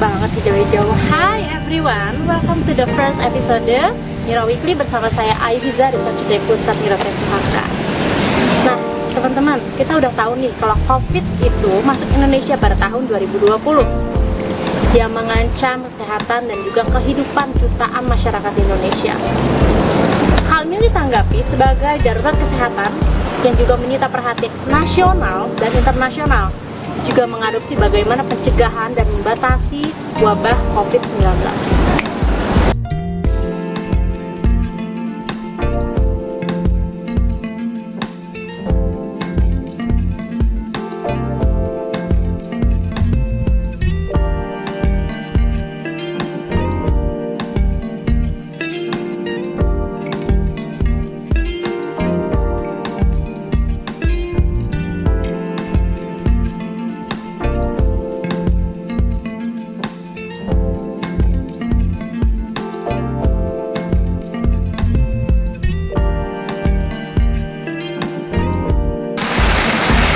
banget hijau-hijau. Hi everyone, welcome to the first episode Nira Weekly bersama saya Aifiza, Research dari Pusat Neuroscience Jakarta. Nah teman-teman, kita udah tahu nih kalau COVID itu masuk Indonesia pada tahun 2020 yang mengancam kesehatan dan juga kehidupan jutaan masyarakat Indonesia. Hal ini ditanggapi sebagai darurat kesehatan yang juga menyita perhatian nasional dan internasional, juga mengadopsi bagaimana pencegahan dan membatasi wabah COVID-19.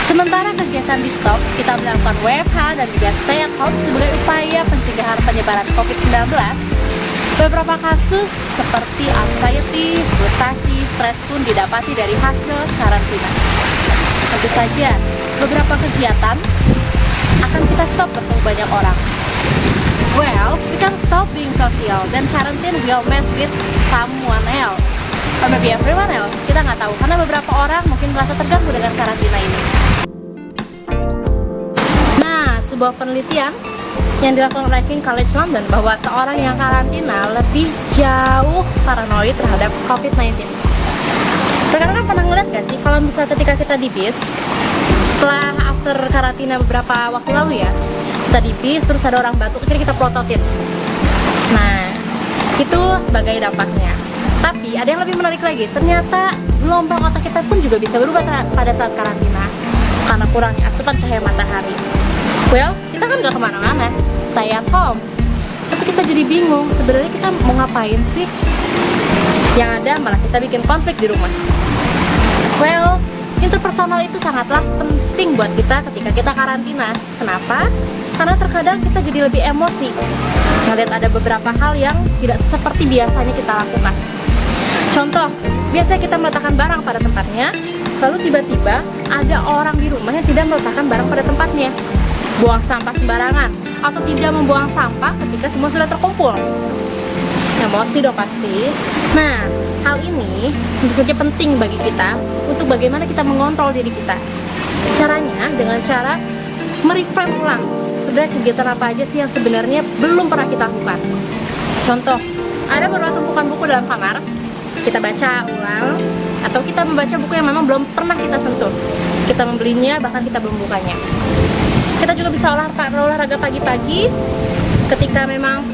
Sementara kegiatan di stop, kita melakukan WFH dan juga stay at home sebagai upaya pencegahan penyebaran COVID-19. Beberapa kasus seperti anxiety, frustasi, stres pun didapati dari hasil karantina. Tentu saja, beberapa kegiatan akan kita stop bertemu banyak orang. Well, we can stop being social, then quarantine will mess with someone else. Or maybe everyone else, kita nggak tahu, karena beberapa orang mungkin merasa terganggu dengan karantina ini. Nah, sebuah penelitian yang dilakukan oleh King College London bahwa seorang yang karantina lebih jauh paranoid terhadap COVID-19. Rekan-rekan pernah ngeliat gak sih kalau misalnya ketika kita di bis, setelah after karantina beberapa waktu lalu ya, kita di bis terus ada orang batuk, akhirnya kita pelototin. Nah, itu sebagai dampaknya. Tapi ada yang lebih menarik lagi, ternyata gelombang otak kita pun juga bisa berubah pada saat karantina karena kurangnya asupan cahaya matahari. Well, kita kan gak kemana-mana, stay at home. Tapi kita jadi bingung, sebenarnya kita mau ngapain sih? Yang ada malah kita bikin konflik di rumah. Well, interpersonal itu sangatlah penting buat kita ketika kita karantina. Kenapa? Karena terkadang kita jadi lebih emosi ngeliat ada beberapa hal yang tidak seperti biasanya kita lakukan. Contoh, biasanya kita meletakkan barang pada tempatnya, lalu tiba-tiba ada orang di rumah yang tidak meletakkan barang pada tempatnya, buang sampah sembarangan, atau tidak membuang sampah ketika semua sudah terkumpul. Emosi dong pasti. Nah, hal ini tentu saja penting bagi kita untuk bagaimana kita mengontrol diri kita. Caranya dengan cara mereframe ulang sebenarnya kegiatan apa aja sih yang sebenarnya belum pernah kita lakukan. Contoh, ada beberapa tumpukan buku dalam kamar, kita baca ulang, atau kita membaca buku yang memang belum pernah kita sentuh. Kita membelinya, bahkan kita belum bukanya. Kita juga bisa olahraga pagi-pagi ketika memang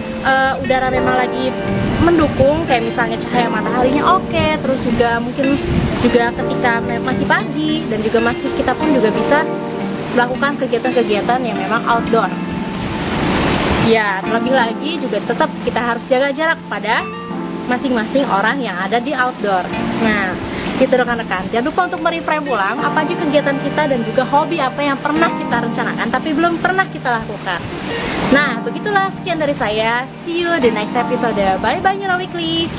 udara memang lagi mendukung, kayak misalnya cahaya mataharinya oke, terus juga mungkin juga ketika masih pagi dan juga masih, kita pun juga bisa melakukan kegiatan-kegiatan yang memang outdoor. Ya, terlebih lagi juga tetap kita harus jaga jarak pada masing-masing orang yang ada di outdoor. Nah, gitu rekan-rekan, jangan lupa untuk mereframe ulang apa aja kegiatan kita dan juga hobi apa yang pernah kita rencanakan tapi belum pernah kita lakukan. Nah, begitulah, sekian dari saya. See you di next episode. Bye bye Nira Weekly.